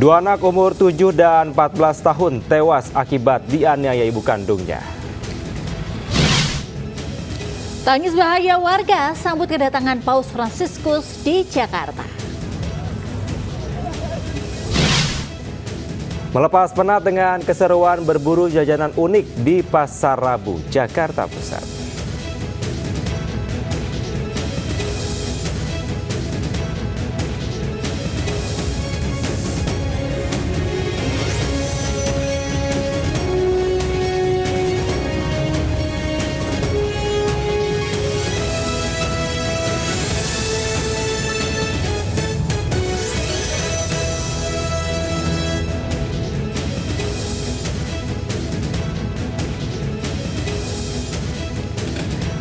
Dua anak umur 7 dan 14 tahun tewas akibat dianiaya ibu kandungnya. Tangis bahagia warga sambut kedatangan Paus Fransiskus di Jakarta. Melepas penat dengan keseruan berburu jajanan unik di Pasar Rabu, Jakarta Pusat.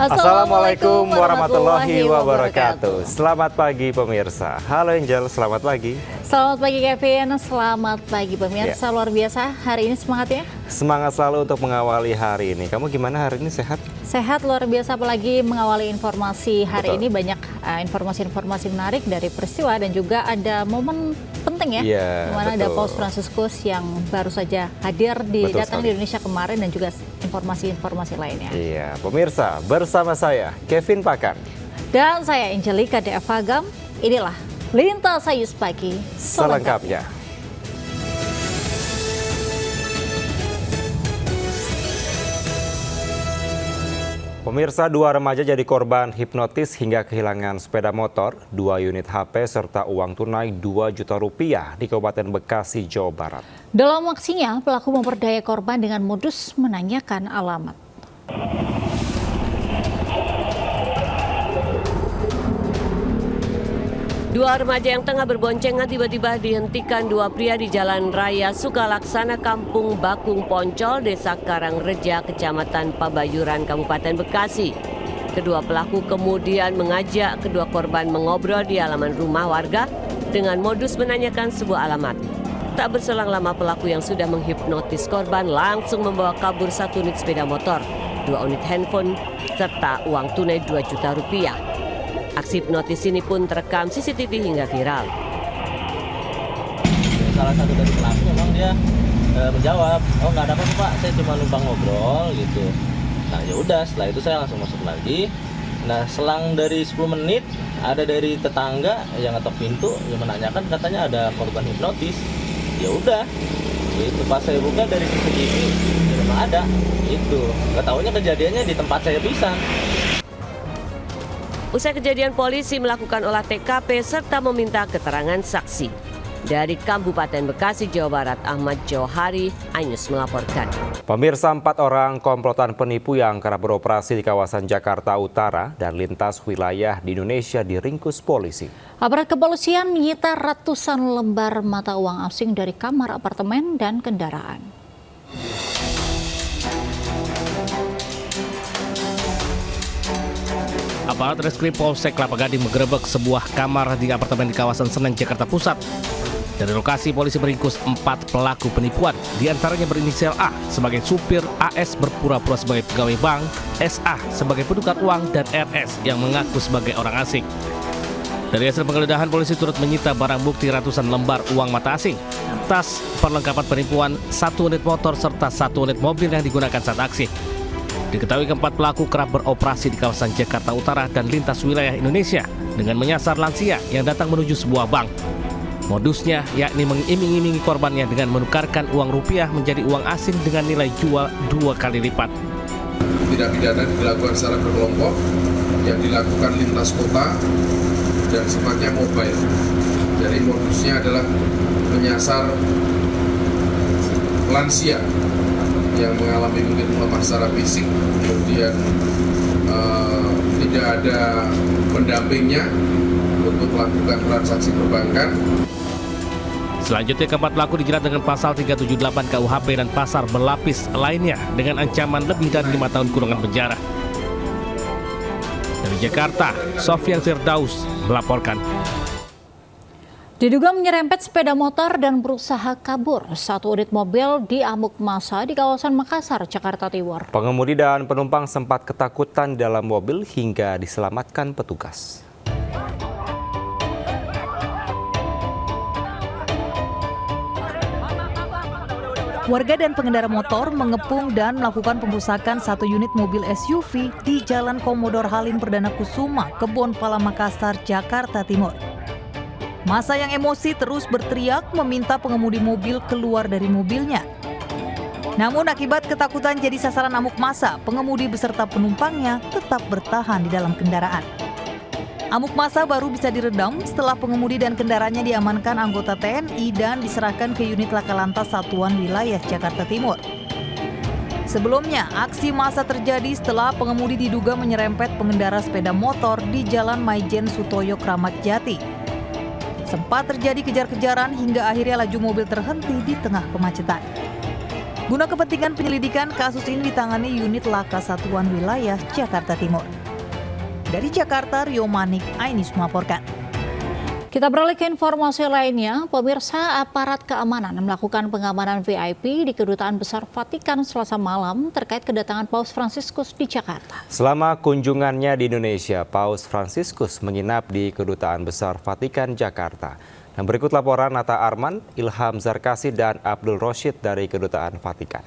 Assalamualaikum warahmatullahi wabarakatuh. Selamat pagi pemirsa. Halo Angel, selamat pagi. Selamat pagi Kevin, selamat pagi pemirsa. Luar biasa hari ini semangat ya? Semangat selalu untuk mengawali hari ini. Kamu gimana hari ini, sehat? Sehat luar biasa, apalagi mengawali informasi hari ini banyak informasi-informasi menarik dari peristiwa dan juga ada momen penting ya, di mana ada Paus Fransiskus yang baru saja hadir datang di Indonesia kemarin dan juga informasi-informasi lainnya. Iya, pemirsa, bersama saya Kevin Pakan dan saya Angelika Deavagam. Inilah Lintas Sayus Pagi selengkapnya. Pemirsa, dua remaja jadi korban hipnotis hingga kehilangan sepeda motor, 2 unit HP, serta uang tunai 2 juta rupiah di Kabupaten Bekasi, Jawa Barat. Dalam aksinya, pelaku memperdaya korban dengan modus menanyakan alamat. Dua remaja yang tengah berboncengan tiba-tiba dihentikan dua pria di Jalan Raya Sukalaksana, Kampung Bakung Poncol, Desa Karangreja, Kecamatan Pabayuran, Kabupaten Bekasi. Kedua pelaku kemudian mengajak kedua korban mengobrol di halaman rumah warga dengan modus menanyakan sebuah alamat. Tak berselang lama pelaku yang sudah menghipnotis korban langsung membawa kabur 1 unit sepeda motor, 2 unit handphone, serta uang tunai 2 juta rupiah. Aksi hipnotis ini pun terekam CCTV hingga viral. Salah satu dari pelaku memang dia menjawab, oh nggak ada apa-apa Pak, saya cuma numpang ngobrol gitu. Nah ya udah, setelah itu saya langsung masuk lagi. Nah selang dari 10 menit ada dari tetangga yang ngetok pintu yang menanyakan katanya ada korban hipnotis. Ya udah, itu pas saya buka dari CCTV ya memang ada. Itu nggak taunya kejadiannya di tempat saya pisan. Usai kejadian, polisi melakukan olah TKP serta meminta keterangan saksi. Dari Kabupaten Bekasi, Jawa Barat, Ahmad Johari, iNews melaporkan. Pemirsa, 4 orang komplotan penipu yang kerap beroperasi di kawasan Jakarta Utara dan lintas wilayah di Indonesia diringkus polisi. Aparat kepolisian menyita ratusan lembar mata uang asing dari kamar apartemen dan kendaraan. Aparat Reskrim Polsek Kelapa Gading menggerebek sebuah kamar di apartemen di kawasan Senen, Jakarta Pusat. Dari lokasi, polisi meringkus 4 pelaku penipuan, diantaranya berinisial A sebagai supir, AS berpura-pura sebagai pegawai bank, SA sebagai penukar uang, dan RS yang mengaku sebagai orang asing. Dari hasil penggeledahan, polisi turut menyita barang bukti ratusan lembar uang mata asing, tas, perlengkapan penipuan, 1 unit motor, serta 1 unit mobil yang digunakan saat aksi. Diketahui keempat pelaku kerap beroperasi di kawasan Jakarta Utara dan lintas wilayah Indonesia dengan menyasar lansia yang datang menuju sebuah bank. Modusnya yakni mengiming-imingi korbannya dengan menukarkan uang rupiah menjadi uang asing dengan nilai jual 2 kali lipat. Tindak pidana dilakukan secara berkelompok yang dilakukan lintas kota dan sifatnya mobile. Jadi modusnya adalah menyasar lansia yang mengalami mungkin melemah secara fisik, kemudian tidak ada pendampingnya untuk melakukan transaksi perbankan. Selanjutnya, keempat pelaku dijerat dengan pasal 378 KUHP dan pasal berlapis lainnya dengan ancaman lebih dari 5 tahun kurungan penjara. Dari Jakarta, Sofyan Firdaus melaporkan. Diduga menyerempet sepeda motor dan berusaha kabur, 1 unit mobil diamuk massa di kawasan Makassar, Jakarta Timur. Pengemudi dan penumpang sempat ketakutan dalam mobil hingga diselamatkan petugas. Warga dan pengendara motor mengepung dan melakukan pengrusakan satu unit mobil SUV di Jalan Komodor Halim Perdana Kusuma, Kebonpala, Makassar, Jakarta Timur. Massa yang emosi terus berteriak meminta pengemudi mobil keluar dari mobilnya. Namun akibat ketakutan jadi sasaran amuk massa, pengemudi beserta penumpangnya tetap bertahan di dalam kendaraan. Amuk massa baru bisa diredam setelah pengemudi dan kendaraannya diamankan anggota TNI dan diserahkan ke unit Laka Lantas Satuan Wilayah Jakarta Timur. Sebelumnya, aksi massa terjadi setelah pengemudi diduga menyerempet pengendara sepeda motor di Jalan Maijen Sutoyo, Kramat Jati. Sempat terjadi kejar-kejaran hingga akhirnya laju mobil terhenti di tengah kemacetan. Guna kepentingan penyelidikan, kasus ini ditangani unit Laka Satuan Wilayah Jakarta Timur. Dari Jakarta, Rio Manik, Ainis melaporkan. Kita beralih ke informasi lainnya, pemirsa, aparat keamanan melakukan pengamanan VIP di Kedutaan Besar Vatikan Selasa malam terkait kedatangan Paus Fransiskus di Jakarta. Selama kunjungannya di Indonesia, Paus Fransiskus menginap di Kedutaan Besar Vatikan Jakarta. Dan berikut laporan Nata Arman, Ilham Zarkasi, dan Abdul Roshid dari Kedutaan Vatikan.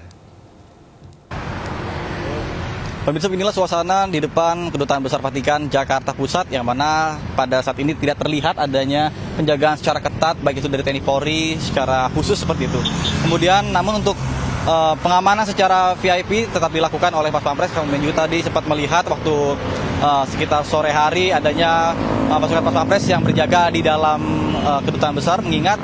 Pemirsa, inilah suasana di depan Kedutaan Besar Vatikan Jakarta Pusat, yang mana pada saat ini tidak terlihat adanya penjagaan secara ketat, baik itu dari TNI Polri secara khusus seperti itu. Kemudian namun untuk pengamanan secara VIP tetap dilakukan oleh Pas Pampres. Kemudian juga tadi sempat melihat waktu sekitar sore hari adanya pasukan Pas Pampres yang berjaga di dalam Kedutaan Besar, mengingat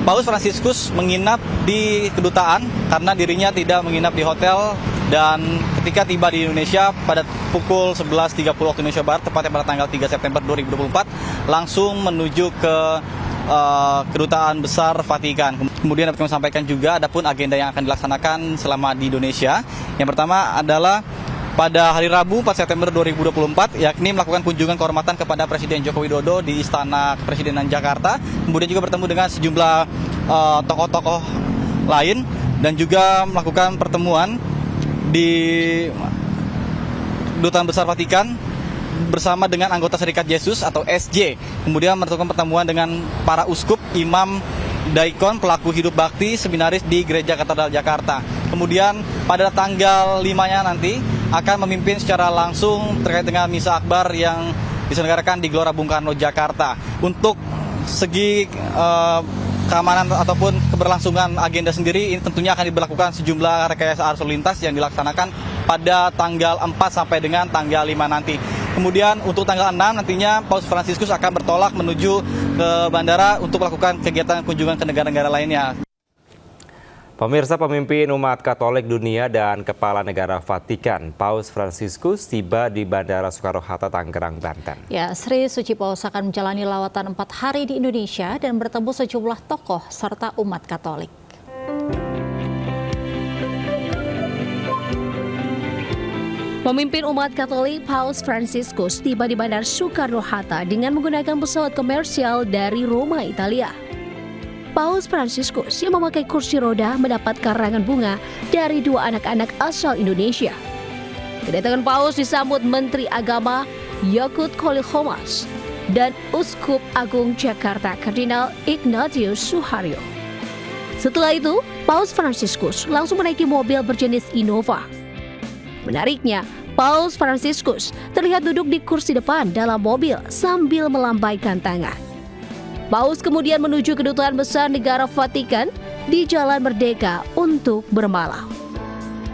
Paus Fransiskus menginap di kedutaan karena dirinya tidak menginap di hotel, dan ketika tiba di Indonesia pada pukul 11.30 waktu Indonesia Barat, tepatnya pada tanggal 3 September 2024, langsung menuju ke Kedutaan Besar Vatikan. Kemudian dapat kami sampaikan juga ada pun agenda yang akan dilaksanakan selama di Indonesia. Yang pertama adalah pada hari Rabu 4 September 2024, yakni melakukan kunjungan kehormatan kepada Presiden Joko Widodo di Istana Kepresidenan Jakarta. Kemudian juga bertemu dengan sejumlah tokoh-tokoh lain dan juga melakukan pertemuan di Kedutaan Besar Vatikan bersama dengan anggota Serikat Yesus atau SJ. Kemudian melakukan pertemuan dengan para uskup, imam, daikon, pelaku hidup bakti, seminaris di Gereja Katedral Jakarta. Kemudian pada tanggal 5-nya nanti akan memimpin secara langsung terkait dengan Misa Akbar yang diselenggarakan di Gelora Bung Karno, Jakarta. Untuk segi keamanan ataupun keberlangsungan agenda sendiri, ini tentunya akan diberlakukan sejumlah rekayasa arus lalu lintas yang dilaksanakan pada tanggal 4 sampai dengan tanggal 5 nanti. Kemudian untuk tanggal 6 nantinya Paus Fransiskus akan bertolak menuju ke bandara untuk melakukan kegiatan kunjungan ke negara-negara lainnya. Pemirsa, pemimpin umat Katolik dunia dan Kepala Negara Vatikan, Paus Fransiskus tiba di Bandara Soekarno-Hatta, Tangerang, Banten. Ya, Sri Suci Paus akan menjalani lawatan 4 hari di Indonesia dan bertemu sejumlah tokoh serta umat Katolik. Pemimpin umat Katolik Paus Fransiskus tiba di Bandara Soekarno-Hatta dengan menggunakan pesawat komersial dari Roma, Italia. Paus Fransiskus yang memakai kursi roda mendapat karangan bunga dari 2 anak-anak asal Indonesia. Kedatangan Paus disambut Menteri Agama Yakut Khalil Qomas dan Uskup Agung Jakarta Kardinal Ignatius Suharyo. Setelah itu, Paus Fransiskus langsung menaiki mobil berjenis Innova. Menariknya, Paus Fransiskus terlihat duduk di kursi depan dalam mobil sambil melambaikan tangan. Paus kemudian menuju Kedutaan Besar Negara Vatikan di Jalan Merdeka untuk bermalam.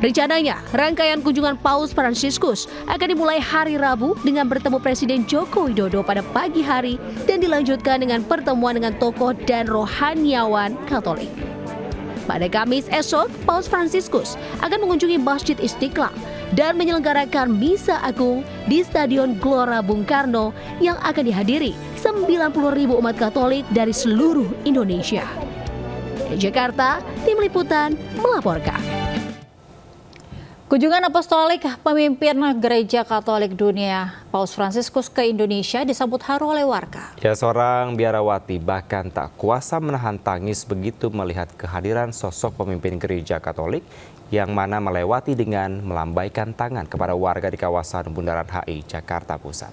Rencananya, rangkaian kunjungan Paus Fransiskus akan dimulai hari Rabu dengan bertemu Presiden Joko Widodo pada pagi hari dan dilanjutkan dengan pertemuan dengan tokoh dan rohaniawan Katolik. Pada Kamis esok, Paus Fransiskus akan mengunjungi Masjid Istiqlal dan menyelenggarakan Misa Agung di Stadion Gelora Bung Karno yang akan dihadiri 90.000 umat Katolik dari seluruh Indonesia. Di Jakarta, Tim Liputan melaporkan. Kunjungan apostolik pemimpin Gereja Katolik Dunia Paus Fransiskus ke Indonesia disambut haru oleh warga. Ya, seorang biarawati bahkan tak kuasa menahan tangis begitu melihat kehadiran sosok pemimpin Gereja Katolik yang mana melewati dengan melambaikan tangan kepada warga di kawasan Bundaran HI, Jakarta Pusat.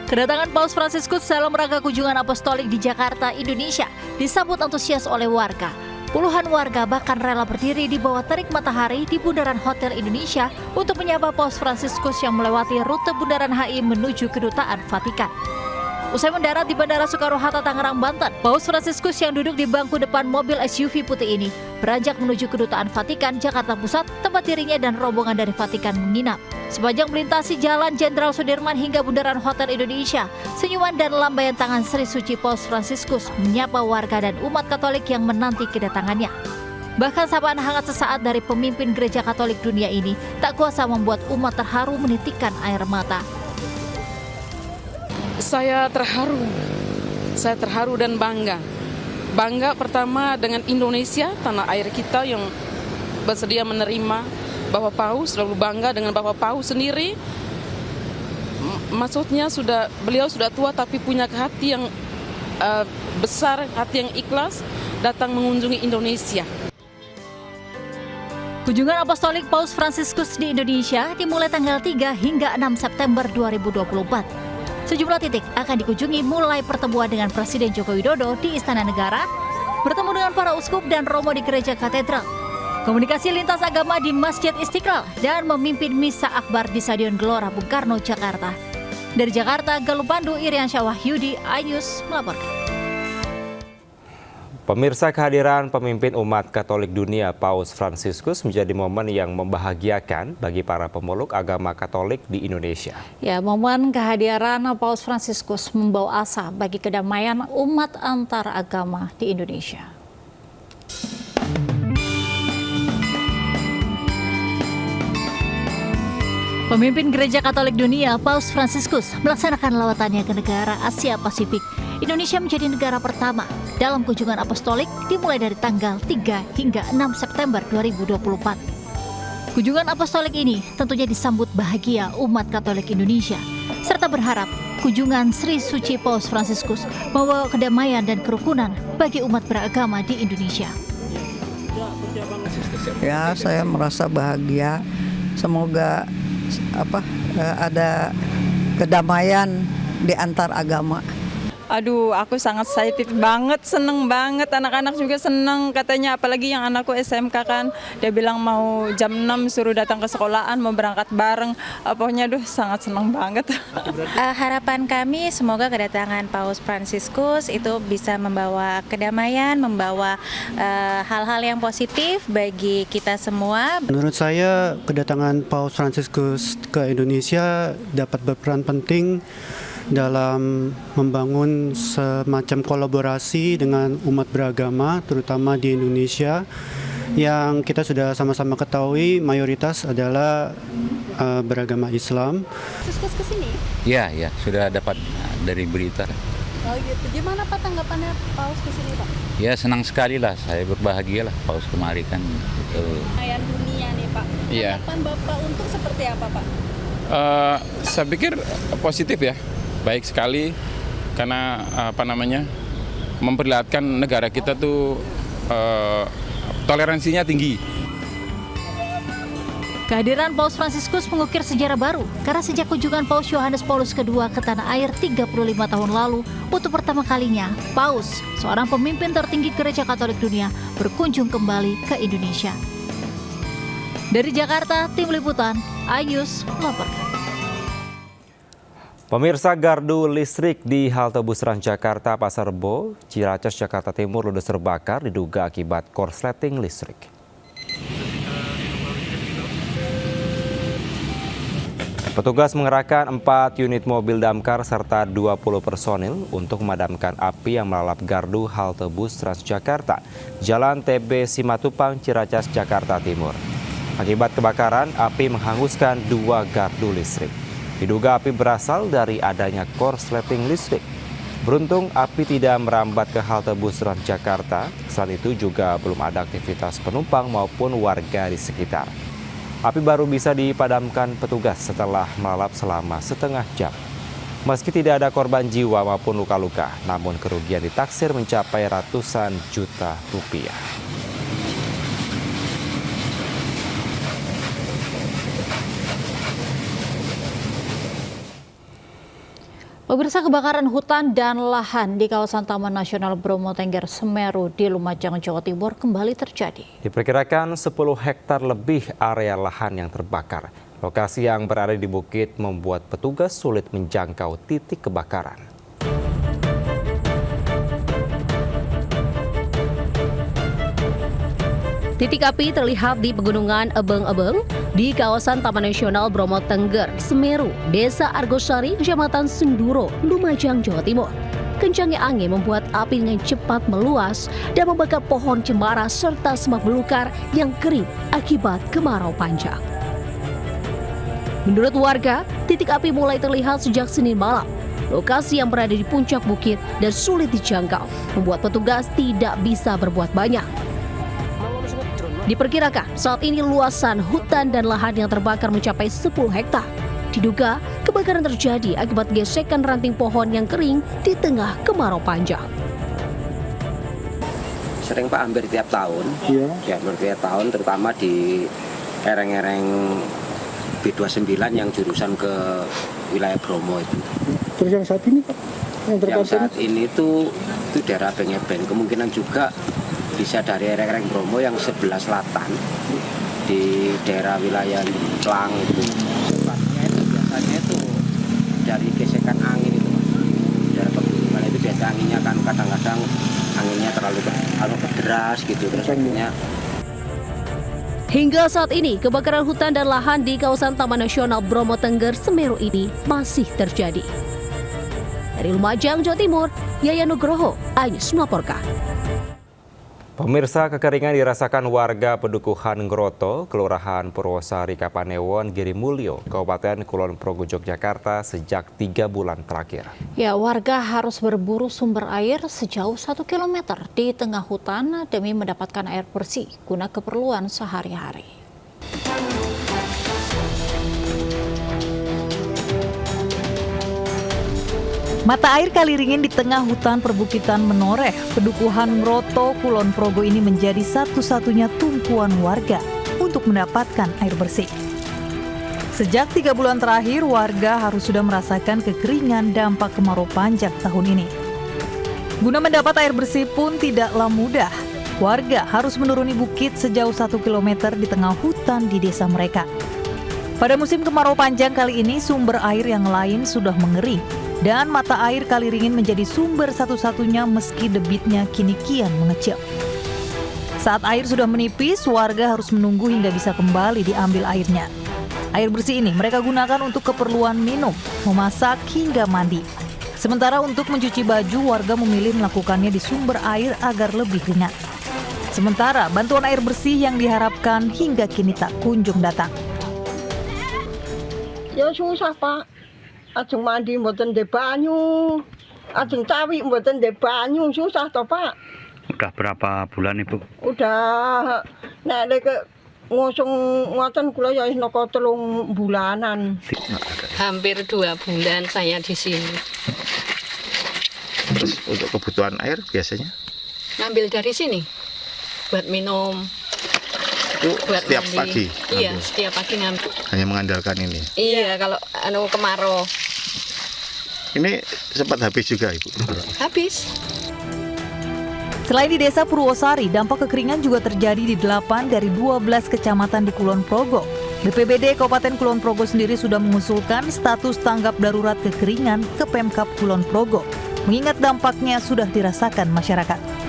Kedatangan Paus Fransiskus dalam rangka kunjungan apostolik di Jakarta, Indonesia disambut antusias oleh warga. Puluhan warga bahkan rela berdiri di bawah terik matahari di Bundaran Hotel Indonesia untuk menyapa Paus Fransiskus yang melewati rute Bundaran HI menuju Kedutaan Vatikan. Usai mendarat di Bandara Soekarno-Hatta, Tangerang, Banten, Paus Fransiskus yang duduk di bangku depan mobil SUV putih ini beranjak menuju Kedutaan Vatikan, Jakarta Pusat, tempat dirinya dan rombongan dari Vatikan menginap. Sepanjang melintasi Jalan Jenderal Sudirman hingga Bundaran Hotel Indonesia, senyuman dan lambaian tangan Sri Suci Paus Fransiskus menyapa warga dan umat Katolik yang menanti kedatangannya. Bahkan sapaan hangat sesaat dari pemimpin Gereja Katolik dunia ini tak kuasa membuat umat terharu menitikkan air mata. Saya terharu dan bangga. Bangga pertama dengan Indonesia, tanah air kita yang bersedia menerima Bapak Paus, lalu bangga dengan Bapak Paus sendiri. Maksudnya beliau sudah tua tapi punya hati yang besar, hati yang ikhlas datang mengunjungi Indonesia. Kunjungan apostolik Paus Fransiskus di Indonesia dimulai tanggal 3 hingga 6 September 2024. Sejumlah titik akan dikunjungi mulai pertemuan dengan Presiden Joko Widodo di Istana Negara, bertemu dengan para uskup dan romo di Gereja Katedral, komunikasi lintas agama di Masjid Istiqlal, dan memimpin Misa Akbar di Stadion Gelora Bung Karno, Jakarta. Dari Jakarta, Galuh Pandu, Iriansyah Wahyudi, iNews melaporkan. Pemirsa, kehadiran pemimpin umat Katolik dunia Paus Fransiskus menjadi momen yang membahagiakan bagi para pemeluk agama Katolik di Indonesia. Ya, momen kehadiran Paus Fransiskus membawa asa bagi kedamaian umat antar agama di Indonesia. Pemimpin Gereja Katolik Dunia, Paus Fransiskus, melaksanakan lawatannya ke negara Asia Pasifik. Indonesia menjadi negara pertama dalam kunjungan apostolik dimulai dari tanggal 3 hingga 6 September 2024. Kunjungan apostolik ini tentunya disambut bahagia umat Katolik Indonesia, serta berharap kunjungan Sri Suci Paus Fransiskus membawa kedamaian dan kerukunan bagi umat beragama di Indonesia. Ya, saya merasa bahagia. Semoga ada kedamaian di antar agama. Aduh, aku sangat excited banget, seneng banget. Anak-anak juga seneng katanya, apalagi yang anakku SMK kan. Dia bilang mau jam 6 suruh datang ke sekolahan, mau berangkat bareng. Pokoknya sangat seneng banget. Harapan kami semoga kedatangan Paus Fransiskus itu bisa membawa kedamaian, membawa hal-hal yang positif bagi kita semua. Menurut saya, kedatangan Paus Fransiskus ke Indonesia dapat berperan penting dalam membangun semacam kolaborasi dengan umat beragama, terutama di Indonesia, yang kita sudah sama-sama ketahui mayoritas adalah beragama Islam. Fransiskus ke sini? Ya, sudah dapat dari berita. Oh gitu, gimana Pak tanggapannya Paus ke sini Pak? Ya senang sekali lah, saya berbahagia lah Paus kemari kan. Kedamaian dunia nih Pak, tanggapan Bapak untuk seperti apa Pak? Saya pikir positif ya. Baik sekali karena memperlihatkan negara kita tuh toleransinya tinggi. Kehadiran Paus Fransiskus mengukir sejarah baru karena sejak kunjungan Paus Yohanes Paulus II ke tanah air 35 tahun lalu, untuk pertama kalinya Paus, seorang pemimpin tertinggi Gereja Katolik Dunia, berkunjung kembali ke Indonesia. Dari Jakarta, Tim Liputan, iNews melaporkan. Pemirsa, gardu listrik di halte bus Transjakarta Pasar Rebo, Ciracas, Jakarta Timur ludes terbakar diduga akibat korsleting listrik. Petugas mengerahkan 4 unit mobil damkar serta 20 personil untuk memadamkan api yang melalap gardu halte bus Transjakarta, Jalan TB Simatupang, Ciracas, Jakarta Timur. Akibat kebakaran, api menghanguskan 2 gardu listrik. Diduga api berasal dari adanya korsleting listrik. Beruntung api tidak merambat ke halte bus Transjakarta. Selain itu juga belum ada aktivitas penumpang maupun warga di sekitar. Api baru bisa dipadamkan petugas setelah melalap selama setengah jam. Meski tidak ada korban jiwa maupun luka-luka, namun kerugian ditaksir mencapai ratusan juta rupiah. Pemirsa, kebakaran hutan dan lahan di kawasan Taman Nasional Bromo Tengger Semeru di Lumajang, Jawa Timur kembali terjadi. Diperkirakan 10 hektar lebih area lahan yang terbakar. Lokasi yang berada di bukit membuat petugas sulit menjangkau titik kebakaran. Titik api terlihat di Pegunungan Ebeng-Ebeng di kawasan Taman Nasional Bromo Tengger, Semeru, Desa Argosari, Kecamatan Senduro, Lumajang, Jawa Timur. Kencangnya angin membuat api dengan cepat meluas dan membakar pohon cemara serta semak belukar yang kering akibat kemarau panjang. Menurut warga, titik api mulai terlihat sejak Senin malam. Lokasi yang berada di puncak bukit dan sulit dijangkau membuat petugas tidak bisa berbuat banyak. Diperkirakan saat ini luasan hutan dan lahan yang terbakar mencapai 10 hektar. Diduga kebakaran terjadi akibat gesekan ranting pohon yang kering di tengah kemarau panjang. Sering Pak, hampir tiap tahun. Ya, hampir tiap tahun, terutama di ereng-ereng B29 yang jurusan ke wilayah Bromo itu. Terus yang saat ini Pak? Yang saat ini itu daerah Ebeng-Ebeng. Kemungkinan juga bisa dari ereng-ereng Bromo yang sebelah selatan di daerah wilayah Klang itu. Sebabnya itu biasanya itu dari gesekan angin itu, dari pegunungan itu biasa anginnya kan kadang-kadang anginnya terlalu deras gitu, terus akhirnya. Hingga saat ini kebakaran hutan dan lahan di kawasan Taman Nasional Bromo Tengger Semeru ini masih terjadi. Dari Lumajang, Jawa Timur, Yaya Nugroho, Ainus melaporkan. Pemirsa, kekeringan dirasakan warga Pedukuhan Ngroto, Kelurahan Purwosari, Kapanewon, Girimulyo, Kabupaten Kulon Progo, Yogyakarta sejak 3 bulan terakhir. Ya, warga harus berburu sumber air sejauh 1 km di tengah hutan demi mendapatkan air bersih guna keperluan sehari-hari. Mata air Kaliringin di tengah hutan perbukitan menoreh, Pedukuhan Ngroto, Kulon Progo ini menjadi satu-satunya tumpuan warga untuk mendapatkan air bersih. Sejak 3 bulan terakhir, warga harus sudah merasakan kekeringan dampak kemarau panjang tahun ini. Guna mendapat air bersih pun tidaklah mudah. Warga harus menuruni bukit sejauh 1 km di tengah hutan di desa mereka. Pada musim kemarau panjang kali ini, sumber air yang lain sudah mengering. Dan mata air Kaliringin menjadi sumber satu-satunya meski debitnya kini kian mengecil. Saat air sudah menipis, warga harus menunggu hingga bisa kembali diambil airnya. Air bersih ini mereka gunakan untuk keperluan minum, memasak, hingga mandi. Sementara untuk mencuci baju, warga memilih melakukannya di sumber air agar lebih ringan. Sementara bantuan air bersih yang diharapkan hingga kini tak kunjung datang. Ya susah Pak. Ajeng mandi mboten ndek banyu, ajeng cawi mboten ndek banyu, susah toh Pak. Udah berapa bulan Ibu? Udah nek lek ngosong ngoten kula ya wis naka 3 bulanan. Hampir 2 bulan saya di sini. Terus untuk kebutuhan air biasanya? Ngambil dari sini buat minum. Itu buat setiap mandi. pagi? Iya, setiap pagi ngambil. Hanya mengandalkan ini? Iya, kalau kemarau. Ini sempat habis juga Ibu? Habis. Selain di desa Purwosari, dampak kekeringan juga terjadi di 8 dari 12 kecamatan di Kulon Progo. BPBD Kabupaten Kulon Progo sendiri sudah mengusulkan status tanggap darurat kekeringan ke Pemkab Kulon Progo, mengingat dampaknya sudah dirasakan masyarakat.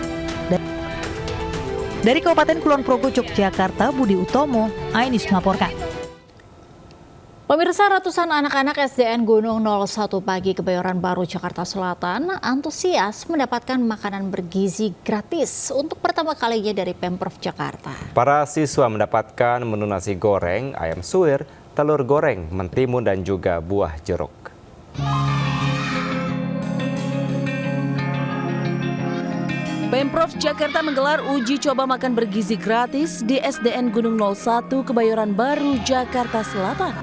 Dari Kabupaten Kulon Progo, Yogyakarta, Budi Utomo, Ainus melaporkan. Pemirsa, ratusan anak-anak SDN Gunung 01 Pagi Kebayoran Baru, Jakarta Selatan antusias mendapatkan makanan bergizi gratis untuk pertama kalinya dari Pemprov Jakarta. Para siswa mendapatkan menu nasi goreng, ayam suwir, telur goreng, mentimun, dan juga buah jeruk. Pemprov Jakarta menggelar uji coba makan bergizi gratis di SDN Gunung 01 Kebayoran Baru, Jakarta Selatan.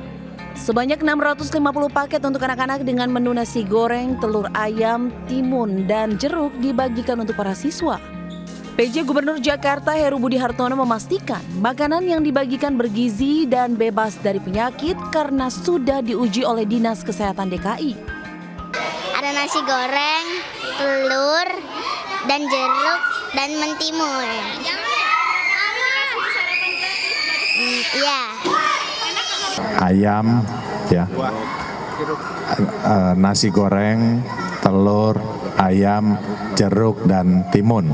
Sebanyak 650 paket untuk anak-anak dengan menu nasi goreng, telur ayam, timun, dan jeruk dibagikan untuk para siswa. PJ Gubernur Jakarta Heru Budi Hartono memastikan makanan yang dibagikan bergizi dan bebas dari penyakit karena sudah diuji oleh Dinas Kesehatan DKI. nasi goreng, telur, dan jeruk, dan mentimun. Iya. Ayam, ya, nasi goreng, telur, ayam, jeruk, dan timun.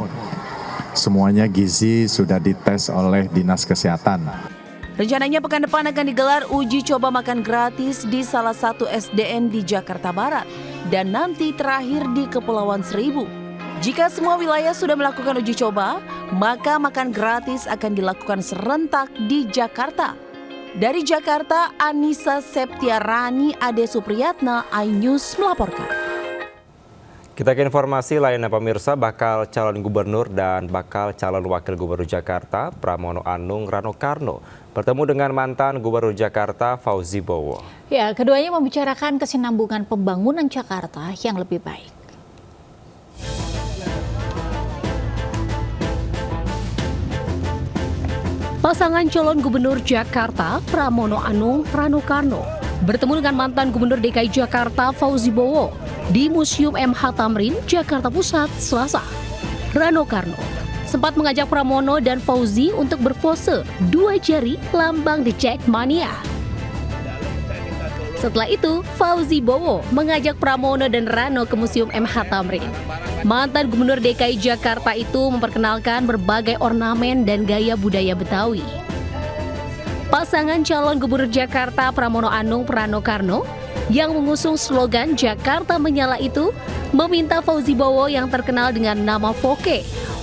Semuanya gizi sudah dites oleh Dinas Kesehatan. Rencananya pekan depan akan digelar uji coba makan gratis di salah satu SDN di Jakarta Barat dan nanti terakhir di Kepulauan Seribu. Jika semua wilayah sudah melakukan uji coba, maka makan gratis akan dilakukan serentak di Jakarta. Dari Jakarta, Anissa Septiarani, Ade Supriyatna, iNews melaporkan. Kita ke informasi lainnya pemirsa, bakal calon gubernur dan bakal calon wakil gubernur Jakarta Pramono Anung Rano Karno bertemu dengan mantan gubernur Jakarta Fauzi Bowo. Ya, keduanya membicarakan kesinambungan pembangunan Jakarta yang lebih baik. Pasangan calon gubernur Jakarta Pramono Anung Rano Karno bertemu dengan mantan gubernur DKI Jakarta Fauzi Bowo di Museum MH Tamrin, Jakarta Pusat, Selasa. Rano Karno sempat mengajak Pramono dan Fauzi untuk berpose 2 jari lambang The Jackmania. Setelah itu, Fauzi Bowo mengajak Pramono dan Rano ke Museum MH Tamrin. Mantan gubernur DKI Jakarta itu memperkenalkan berbagai ornamen dan gaya budaya Betawi. Pasangan calon gubernur Jakarta Pramono Anung Rano Karno yang mengusung slogan Jakarta Menyala itu meminta Fauzi Bowo yang terkenal dengan nama Foke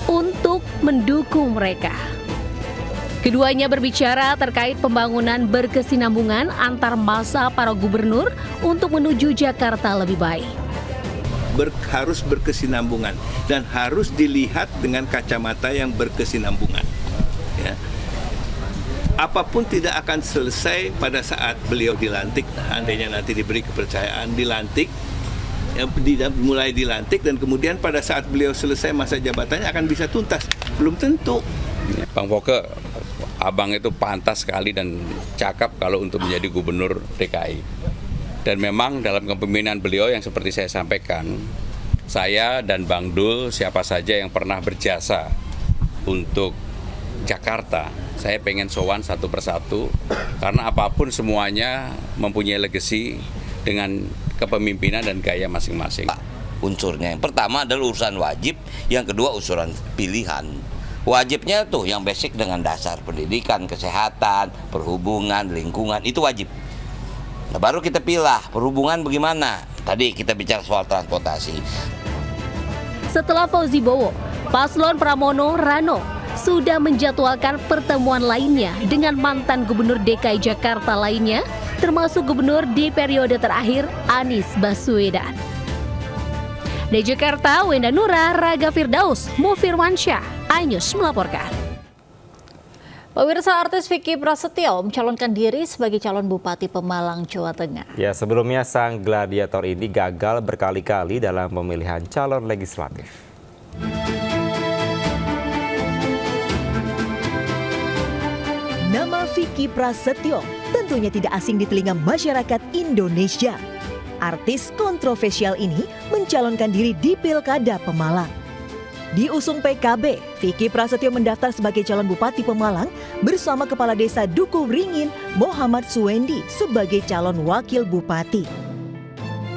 untuk mendukung mereka. Keduanya berbicara terkait pembangunan berkesinambungan antar masa para gubernur untuk menuju Jakarta lebih baik. Harus berkesinambungan dan harus dilihat dengan kacamata yang berkesinambungan. Ya. Apapun tidak akan selesai pada saat beliau dilantik, andainya nanti diberi kepercayaan dilantik, mulai dilantik dan kemudian pada saat beliau selesai masa jabatannya akan bisa tuntas. Belum tentu. Bang Foke, abang itu pantas sekali dan cakap kalau untuk menjadi gubernur DKI. Dan memang dalam kepemimpinan beliau yang seperti saya sampaikan, saya dan Bang Dul, siapa saja yang pernah berjasa untuk Jakarta, saya pengen sowan satu persatu, karena apapun semuanya mempunyai legacy dengan kepemimpinan dan gaya masing-masing. Unsurnya yang pertama adalah urusan wajib, yang kedua urusan pilihan. Wajibnya tuh yang basic dengan dasar pendidikan, kesehatan, perhubungan, lingkungan, itu wajib. Nah, baru kita pilih perhubungan bagaimana. Tadi kita bicara soal transportasi. Setelah Fauzi Bowo, paslon Pramono Rano sudah menjadwalkan pertemuan lainnya dengan mantan gubernur DKI Jakarta lainnya, termasuk gubernur di periode terakhir Anies Baswedan. Dari Jakarta, Wenda Nura, Raga Firdaus, Mufirwansyah, iNews melaporkan. Pemirsa, artis Vicky Prasetyo mencalonkan diri sebagai calon Bupati Pemalang, Jawa Tengah. Ya, sebelumnya sang gladiator ini gagal berkali-kali dalam pemilihan calon legislatif. Nama Vicky Prasetyo tentunya tidak asing di telinga masyarakat Indonesia. Artis kontroversial ini mencalonkan diri di Pilkada Pemalang. Diusung PKB, Vicky Prasetyo mendaftar sebagai calon Bupati Pemalang bersama Kepala Desa Dukuh Ringin, Muhammad Suwendi sebagai calon Wakil Bupati.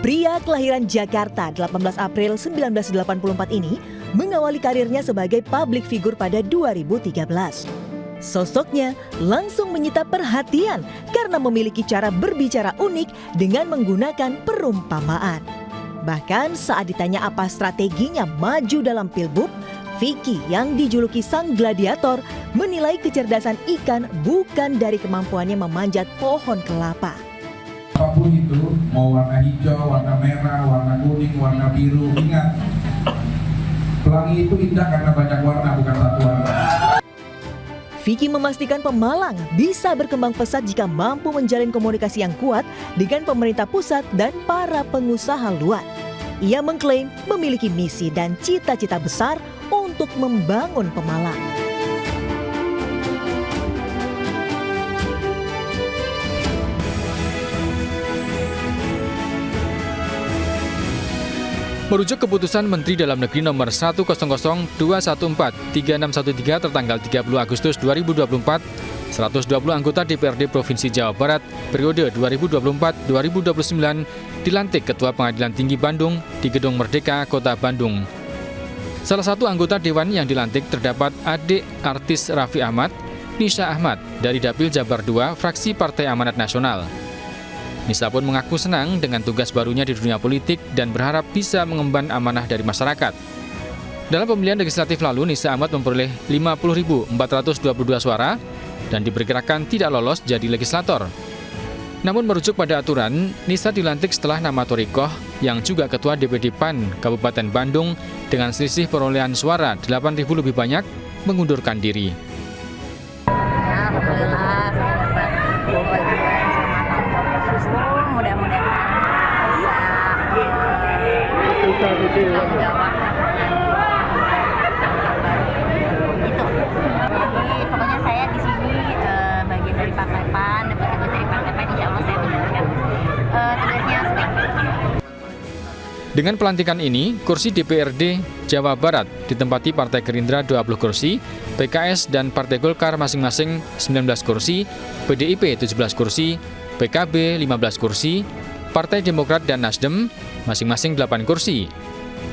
Pria kelahiran Jakarta 18 April 1984 ini mengawali karirnya sebagai public figure pada 2013. Sosoknya langsung menyita perhatian karena memiliki cara berbicara unik dengan menggunakan perumpamaan. Bahkan saat ditanya apa strateginya maju dalam Pilbub, Vicky yang dijuluki sang gladiator menilai kecerdasan ikan bukan dari kemampuannya memanjat pohon kelapa. Apapun itu, mau warna hijau, warna merah, warna kuning, warna biru, ingat, pelangi itu indah karena banyak warna, bukan satu warna. Vicky memastikan Pemalang bisa berkembang pesat jika mampu menjalin komunikasi yang kuat dengan pemerintah pusat dan para pengusaha luar. Ia mengklaim memiliki misi dan cita-cita besar untuk membangun Pemalang. Merujuk keputusan Menteri Dalam Negeri nomor 100-214-3613 tertanggal 30 Agustus 2024, 120 anggota DPRD Provinsi Jawa Barat periode 2024-2029 dilantik Ketua Pengadilan Tinggi Bandung di Gedung Merdeka, Kota Bandung. Salah satu anggota dewan yang dilantik terdapat adik artis Raffi Ahmad, Nisa Ahmad, dari Dapil Jabar II, fraksi Partai Amanat Nasional. Nisa pun mengaku senang dengan tugas barunya di dunia politik dan berharap bisa mengemban amanah dari masyarakat. Dalam pemilihan legislatif lalu, Nisa Ahmad memperoleh 50.422 suara dan diperkirakan tidak lolos jadi legislator. Namun merujuk pada aturan, Nisa dilantik setelah nama Torikoh yang juga Ketua DPD PAN Kabupaten Bandung dengan selisih perolehan suara 8.000 lebih banyak mengundurkan diri. Pokoknya saya di sini bagian dari Partai PAN, dapat tugas dari Partai PAN, insya Allah saya menjalankan tugasnya sebaik-baiknya. Dengan pelantikan ini, kursi DPRD Jawa Barat ditempati Partai Gerindra 20 kursi, PKS dan Partai Golkar masing-masing 19 kursi, PDIP 17 kursi, PKB 15 kursi, Partai Demokrat dan Nasdem masing-masing 8 kursi,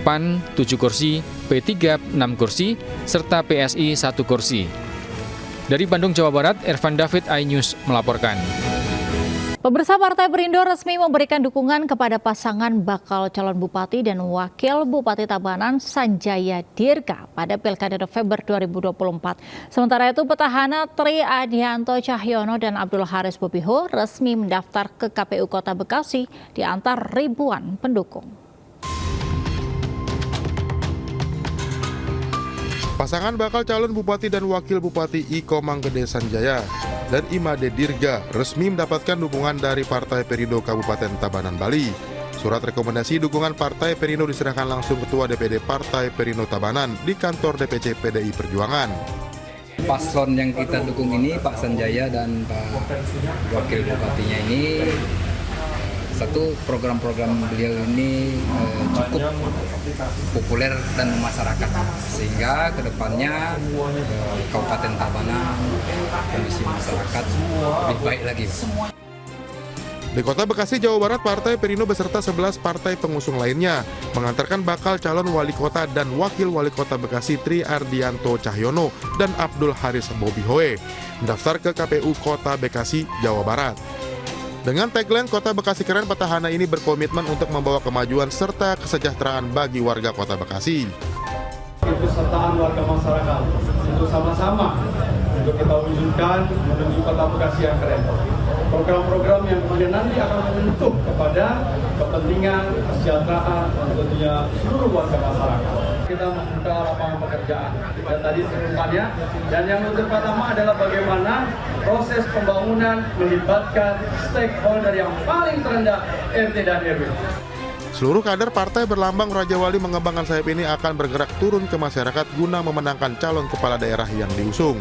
PAN 7 kursi, P3 6 kursi, serta PSI 1 kursi. Dari Bandung, Jawa Barat, Ervan David, iNews melaporkan. Pemirsa, Partai Perindo resmi memberikan dukungan kepada pasangan bakal calon bupati dan wakil bupati Tabanan Sanjaya Dirga pada Pilkada November 2024. Sementara itu, petahana Tri Adianto Cahyono dan Abdul Haris Bobiho resmi mendaftar ke KPU Kota Bekasi di antar ribuan pendukung. Pasangan bakal calon bupati dan wakil bupati Iko Manggede Sanjaya dan Imade Dirga resmi mendapatkan dukungan dari Partai Perindo Kabupaten Tabanan, Bali. Surat rekomendasi dukungan Partai Perindo diserahkan langsung Ketua DPD Partai Perindo Tabanan di kantor DPC PDI Perjuangan. Paslon yang kita dukung ini, Pak Sanjaya dan Pak Wakil Bupatinya ini, satu, program-program beliau ini cukup populer dan masyarakat, sehingga kedepannya Kabupaten Tabanan, kondisi masyarakat lebih baik lagi. Di Kota Bekasi, Jawa Barat, Partai Perindo beserta 11 partai pengusung lainnya mengantarkan bakal calon wali kota dan wakil wali kota Bekasi Tri Ardianto Cahyono dan Abdul Haris Bobiho mendaftar ke KPU Kota Bekasi, Jawa Barat. Dengan tagline Kota Bekasi Keren, petahana ini berkomitmen untuk membawa kemajuan serta kesejahteraan bagi warga Kota Bekasi. Kesertaan warga masyarakat untuk sama-sama untuk kita wujudkan menuju Kota Bekasi yang keren. Program-program yang kemudian nanti akan menyentuh kepada kepentingan kesejahteraan dan tentunya seluruh warga masyarakat. Kita membuka lapangan pekerjaan dan tadi serupannya, dan yang pertama adalah bagaimana proses pembangunan melibatkan stakeholder yang paling terendah, RT dan RW. Seluruh kader partai berlambang Raja Wali mengembangkan sayap ini akan bergerak turun ke masyarakat guna memenangkan calon kepala daerah yang diusung.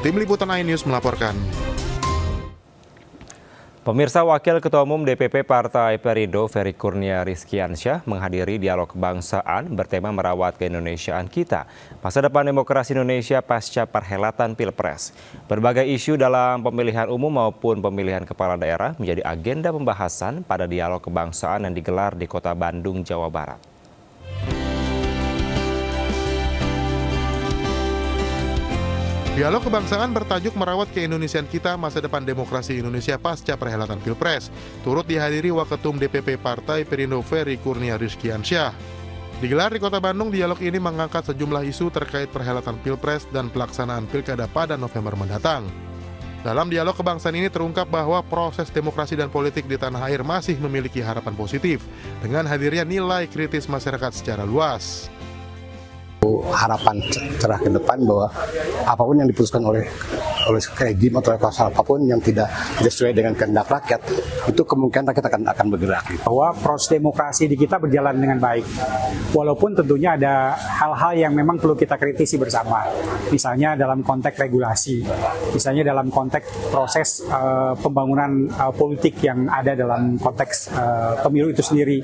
Tim Liputan iNews melaporkan. Pemirsa, Wakil Ketua Umum DPP Partai Perindo Ferry Kurnia Rizkiansyah menghadiri dialog kebangsaan bertema merawat keindonesiaan kita, masa depan demokrasi Indonesia pasca perhelatan Pilpres. Berbagai isu dalam pemilihan umum maupun pemilihan kepala daerah menjadi agenda pembahasan pada dialog kebangsaan yang digelar di Kota Bandung, Jawa Barat. Dialog kebangsaan bertajuk merawat keindonesiaan kita, masa depan demokrasi Indonesia pasca perhelatan Pilpres. Turut dihadiri Waketum DPP Partai Perindo Ferry Kurnia Rizkiansyah. Digelar di Kota Bandung, dialog ini mengangkat sejumlah isu terkait perhelatan Pilpres dan pelaksanaan Pilkada pada November mendatang. Dalam dialog kebangsaan ini terungkap bahwa proses demokrasi dan politik di tanah air masih memiliki harapan positif dengan hadirnya nilai kritis masyarakat secara luas. Harapan cerah ke depan bahwa apapun yang diputuskan oleh oleh rejim atau kuasa apapun yang tidak sesuai dengan kehendak rakyat, itu kemungkinan rakyat akan bergerak. Bahwa proses demokrasi di kita berjalan dengan baik, walaupun tentunya ada hal-hal yang memang perlu kita kritisi bersama, misalnya dalam konteks regulasi, misalnya dalam konteks proses pembangunan politik yang ada dalam konteks pemilu itu sendiri,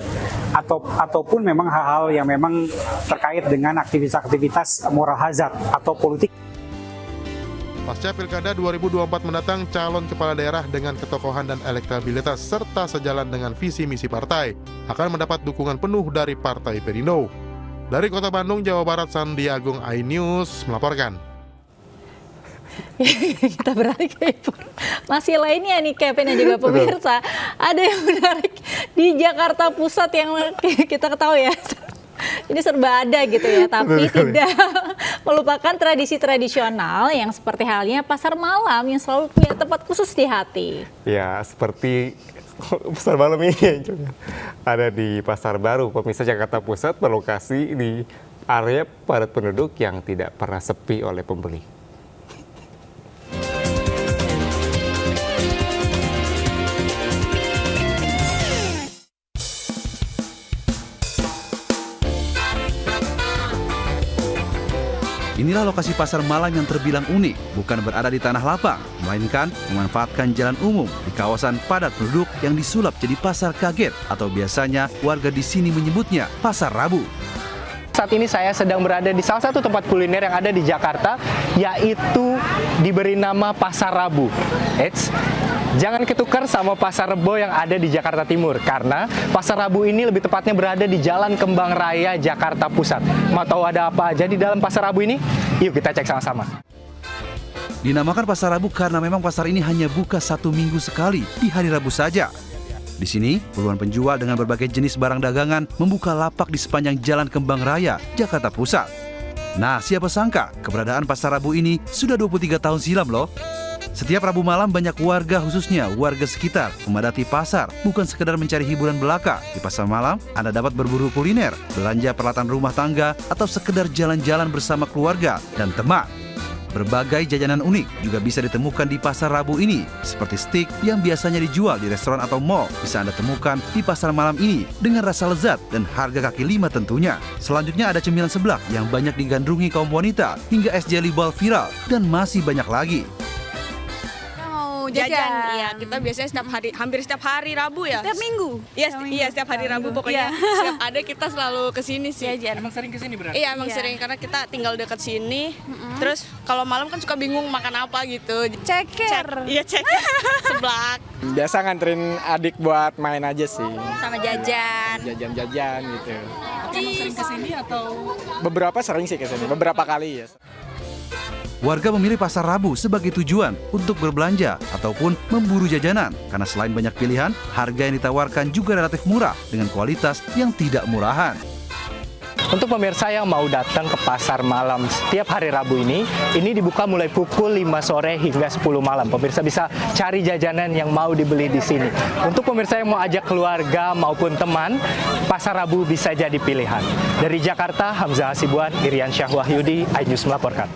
ataupun memang hal-hal yang memang terkait dengan aktivitas-aktivitas moral hazard atau politik. Pasca Pilkada 2024 mendatang, calon kepala daerah dengan ketokohan dan elektabilitas serta sejalan dengan visi misi partai akan mendapat dukungan penuh dari Partai Perindo. Dari Kota Bandung, Jawa Barat, Sandi Agung, iNews melaporkan. Kita beralih ke masih lainnya nih Kevin dan juga pemirsa. Ada yang menarik di Jakarta Pusat yang kita ketahui ya. Ini serba ada gitu ya, tapi tidak melupakan tradisi tradisional yang seperti halnya pasar malam yang selalu punya tempat khusus di hati. Ya, seperti pasar malam ini juga ada di Pasar Baru, pemirsa, Jakarta Pusat, berlokasi di area padat penduduk yang tidak pernah sepi oleh pembeli. Inilah lokasi pasar malam yang terbilang unik, bukan berada di tanah lapang, melainkan memanfaatkan jalan umum di kawasan padat penduduk yang disulap jadi pasar kaget atau biasanya warga di sini menyebutnya Pasar Rabu. Saat ini saya sedang berada di salah satu tempat kuliner yang ada di Jakarta, yaitu diberi nama Pasar Rabu. Jangan ketukar sama Pasar Rebo yang ada di Jakarta Timur, karena Pasar Rabu ini lebih tepatnya berada di Jalan Kembang Raya, Jakarta Pusat. Mau tahu ada apa aja di dalam Pasar Rabu ini? Yuk kita cek sama-sama. Dinamakan Pasar Rabu karena memang pasar ini hanya buka 1 minggu sekali di hari Rabu saja. Di sini, puluhan penjual dengan berbagai jenis barang dagangan membuka lapak di sepanjang Jalan Kembang Raya, Jakarta Pusat. Nah, siapa sangka keberadaan Pasar Rabu ini sudah 23 tahun silam loh. Setiap Rabu malam banyak warga, khususnya warga sekitar, memadati pasar bukan sekedar mencari hiburan belaka. Di pasar malam, Anda dapat berburu kuliner, belanja peralatan rumah tangga, atau sekedar jalan-jalan bersama keluarga dan teman. Berbagai jajanan unik juga bisa ditemukan di Pasar Rabu ini, seperti stik yang biasanya dijual di restoran atau mall, bisa Anda temukan di pasar malam ini dengan rasa lezat dan harga kaki lima tentunya. Selanjutnya ada cemilan seblak yang banyak digandrungi kaum wanita, hingga es jelly ball viral, dan masih banyak lagi. Jajan, iya, kita biasanya hampir setiap hari Rabu ya. Setiap minggu? Iya, setiap hari Rabu pokoknya. Setiap ada kita selalu kesini sih. Jajan. Emang sering kesini berarti? Iya, emang sering karena kita tinggal dekat sini. Terus kalau malam kan suka bingung makan apa gitu. Ceker. Iya, ceker. Seblak. Biasa nganterin adik buat main aja sih. Sama jajan. Jajan-jajan gitu. Emang sering kesini atau? Beberapa sering sih kesini, beberapa kali ya. Warga memilih Pasar Rabu sebagai tujuan untuk berbelanja ataupun memburu jajanan karena selain banyak pilihan, harga yang ditawarkan juga relatif murah dengan kualitas yang tidak murahan. Untuk pemirsa yang mau datang ke pasar malam setiap hari Rabu ini dibuka mulai pukul 5 sore hingga 10 malam. Pemirsa bisa cari jajanan yang mau dibeli di sini. Untuk pemirsa yang mau ajak keluarga maupun teman, Pasar Rabu bisa jadi pilihan. Dari Jakarta, Hamzah Hasibuan, Irian Syah Wahyudi, iNews melaporkan.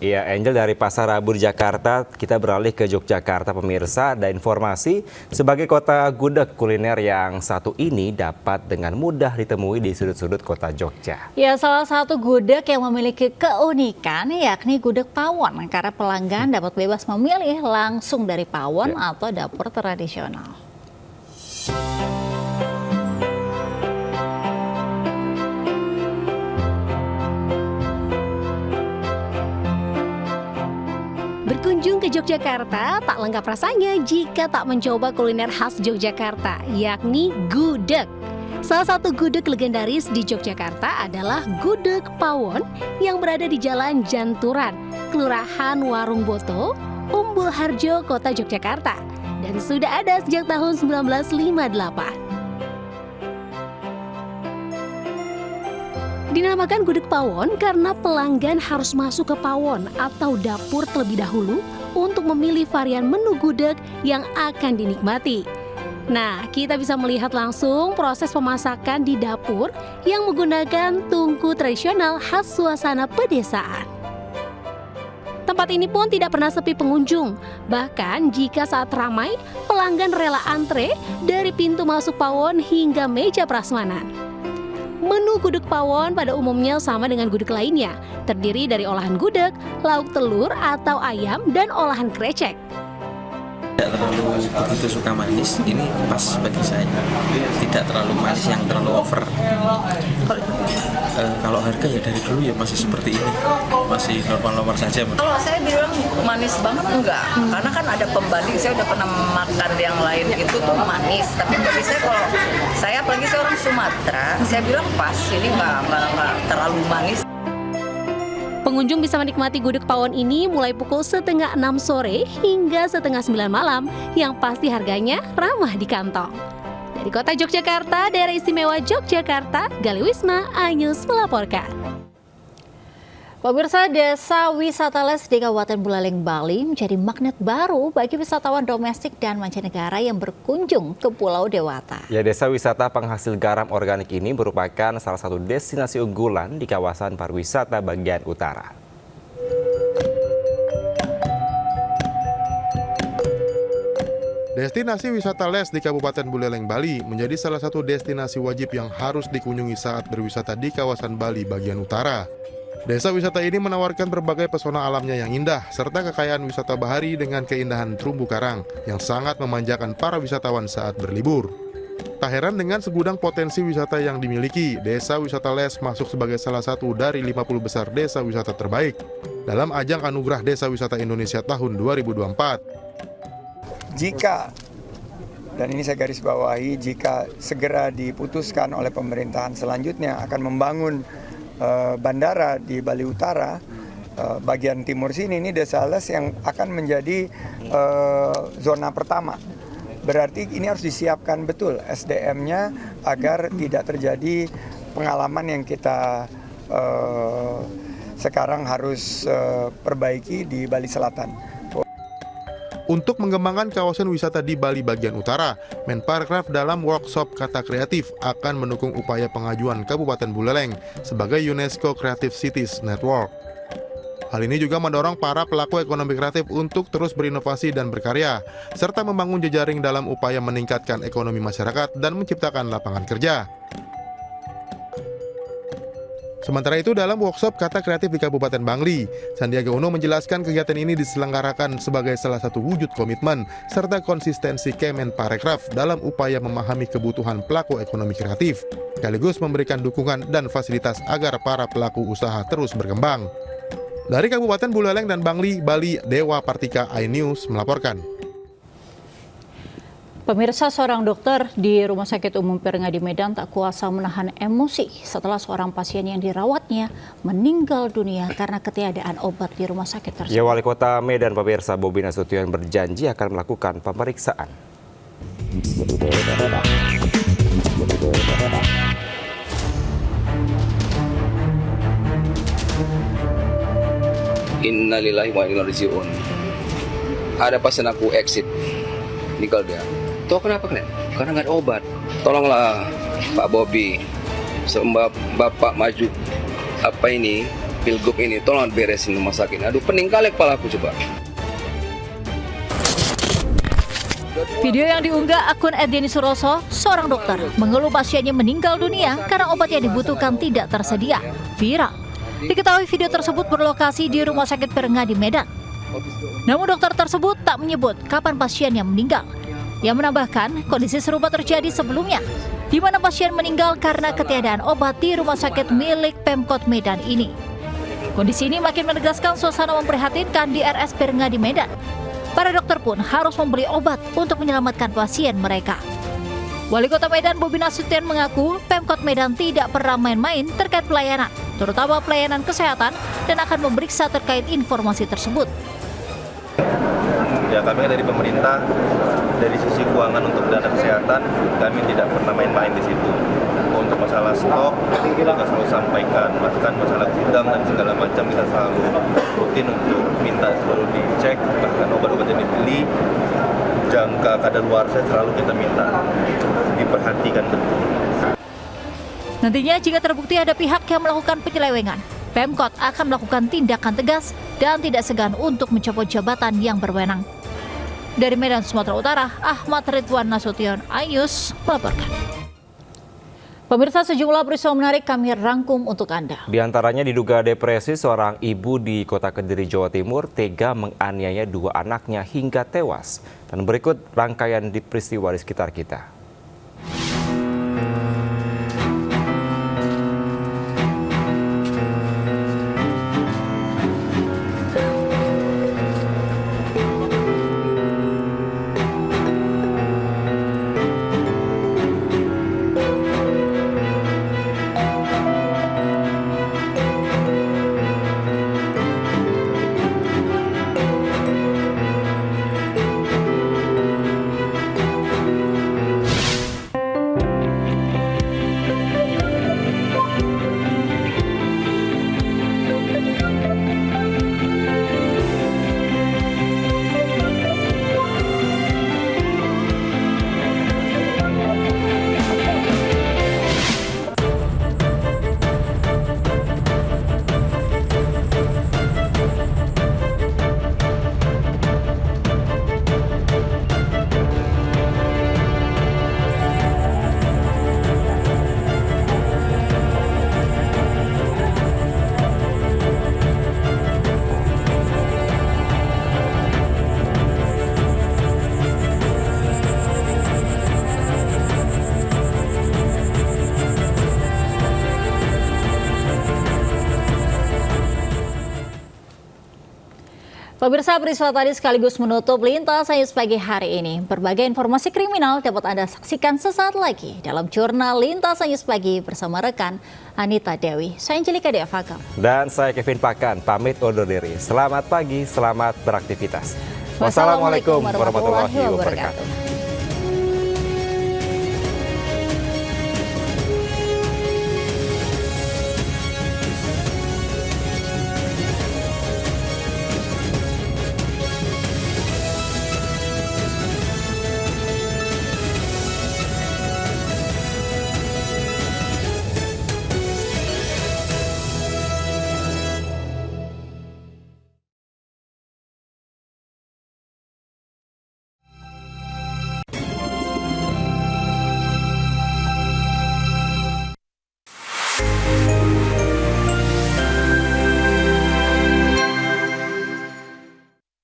Iya, Angel, dari Pasar Rabu di Jakarta, kita beralih ke Yogyakarta, pemirsa. Ada informasi sebagai kota gudeg kuliner yang satu ini dapat dengan mudah ditemui di sudut-sudut kota Jogja. Ya, salah satu gudeg yang memiliki keunikan yakni gudeg pawon, karena pelanggan dapat bebas memilih langsung dari pawon atau dapur tradisional. Berkunjung ke Yogyakarta tak lengkap rasanya jika tak mencoba kuliner khas Yogyakarta, yakni gudeg. Salah satu gudeg legendaris di Yogyakarta adalah Gudeg Pawon yang berada di Jalan Janturan, Kelurahan Warung Boto, Umbul Harjo, Kota Yogyakarta, dan sudah ada sejak tahun 1958. Dinamakan Gudeg Pawon karena pelanggan harus masuk ke pawon atau dapur terlebih dahulu untuk memilih varian menu gudeg yang akan dinikmati. Nah, kita bisa melihat langsung proses pemasakan di dapur yang menggunakan tungku tradisional khas suasana pedesaan. Tempat ini pun tidak pernah sepi pengunjung. Bahkan jika saat ramai, pelanggan rela antre dari pintu masuk pawon hingga meja prasmanan. Menu gudeg pawon pada umumnya sama dengan gudeg lainnya, terdiri dari olahan gudeg, lauk telur atau ayam, dan olahan krecek. Tidak terlalu begitu suka manis, ini pas bagi saya. Tidak terlalu manis yang terlalu over. Kalau harga ya dari dulu ya masih seperti ini, masih normal-normal saja. Kalau saya bilang manis banget enggak, karena kan ada pembanding. Saya udah pernah makan yang lain itu tuh manis, tapi bagi saya kalau saya apalagi saya orang Sumatera, saya bilang pas ini enggak terlalu manis. Pengunjung bisa menikmati gudeg pawon ini mulai pukul 5:30 sore hingga 8:30 malam, yang pasti harganya ramah di kantong. Dari kota Yogyakarta, daerah istimewa Yogyakarta, Gali Wisma, iNews melaporkan. Pemirsa, Desa Wisata Les di Kabupaten Buleleng, Bali menjadi magnet baru bagi wisatawan domestik dan mancanegara yang berkunjung ke Pulau Dewata. Ya, desa wisata penghasil garam organik ini merupakan salah satu destinasi unggulan di kawasan pariwisata bagian utara. Destinasi wisata Les di Kabupaten Buleleng, Bali menjadi salah satu destinasi wajib yang harus dikunjungi saat berwisata di kawasan Bali bagian utara. Desa wisata ini menawarkan berbagai pesona alamnya yang indah, serta kekayaan wisata bahari dengan keindahan terumbu karang yang sangat memanjakan para wisatawan saat berlibur. Tak heran dengan segudang potensi wisata yang dimiliki, Desa Wisata Les masuk sebagai salah satu dari 50 besar desa wisata terbaik dalam ajang Anugerah Desa Wisata Indonesia tahun 2024. Jika, dan ini saya garis bawahi, jika segera diputuskan oleh pemerintahan selanjutnya akan membangun bandara di Bali Utara, bagian timur sini, ini Desa Les yang akan menjadi zona pertama. Berarti ini harus disiapkan betul SDM-nya agar tidak terjadi pengalaman yang kita sekarang harus perbaiki di Bali Selatan. Untuk mengembangkan kawasan wisata di Bali bagian utara, Menparekraf dalam workshop Kata Kreatif akan mendukung upaya pengajuan Kabupaten Buleleng sebagai UNESCO Creative Cities Network. Hal ini juga mendorong para pelaku ekonomi kreatif untuk terus berinovasi dan berkarya, serta membangun jejaring dalam upaya meningkatkan ekonomi masyarakat dan menciptakan lapangan kerja. Sementara itu, dalam workshop Kata Kreatif di Kabupaten Bangli, Sandiaga Uno menjelaskan kegiatan ini diselenggarakan sebagai salah satu wujud komitmen serta konsistensi Kemenparekraf dalam upaya memahami kebutuhan pelaku ekonomi kreatif, sekaligus memberikan dukungan dan fasilitas agar para pelaku usaha terus berkembang. Dari Kabupaten Buleleng dan Bangli, Bali, Dewa Partika, iNews melaporkan. Pemirsa, seorang dokter di Rumah Sakit Umum Perngadi Medan tak kuasa menahan emosi setelah seorang pasien yang dirawatnya meninggal dunia karena ketiadaan obat di rumah sakit tersebut. Ya, Wali Kota Medan, pemirsa, Bobi Nasution berjanji akan melakukan pemeriksaan. Innalillahi wa inna ilaihi raji'un. Ada pasien aku exit, meninggal dia. Tahu kenapa kan? Karena nggak ada obat. Tolonglah Pak Bobi, Bapak maju apa ini, pilgub ini, tolong beresin rumah sakit. Aduh, pening kali kepala aku coba. Video yang diunggah akun @Denny Suroso, seorang dokter mengeluh pasiennya meninggal dunia karena obat yang dibutuhkan tidak tersedia, viral. Diketahui video tersebut berlokasi di Rumah Sakit Perngadi Medan. Namun dokter tersebut tak menyebut kapan pasien yang meninggal. Yang menambahkan kondisi serupa terjadi sebelumnya, di mana pasien meninggal karena ketiadaan obat di rumah sakit milik Pemkot Medan ini. Kondisi ini makin menegaskan suasana memprihatinkan di RS Perngadi Medan. Para dokter pun harus membeli obat untuk menyelamatkan pasien mereka. Wali Kota Medan Bobi Nasution mengaku Pemkot Medan tidak pernah main-main terkait pelayanan, terutama pelayanan kesehatan, dan akan memeriksa terkait informasi tersebut. Ya, kami dari pemerintah, dari sisi keuangan untuk dana kesehatan, kami tidak pernah main-main di situ. Untuk masalah stok, kita selalu sampaikan, bahkan masalah gudang dan segala macam kita selalu rutin untuk minta selalu dicek, bahkan obat-obat yang dibeli, jangka kadaluarsa selalu kita minta diperhatikan betul. Nantinya jika terbukti ada pihak yang melakukan penyelewengan, Pemkot akan melakukan tindakan tegas dan tidak segan untuk mencopot jabatan yang berwenang. Dari Medan, Sumatera Utara, Ahmad Ridwan Nasution, iNews melaporkan. Pemirsa, sejumlah peristiwa menarik kami rangkum untuk Anda. Di antaranya diduga depresi seorang ibu di Kota Kediri, Jawa Timur tega menganiaya 2 anaknya hingga tewas. Dan berikut rangkaian di peristiwa di sekitar kita. Pemirsa, peristiwa tadi sekaligus menutup Lintas News pagi hari ini. Berbagai informasi kriminal dapat Anda saksikan sesaat lagi dalam jurnal Lintas News pagi bersama rekan Anita Dewi. Saya Angelika Deavakam. Dan saya Kevin Pakan, pamit undur diri. Selamat pagi, selamat beraktivitas. Wassalamualaikum warahmatullahi wabarakatuh.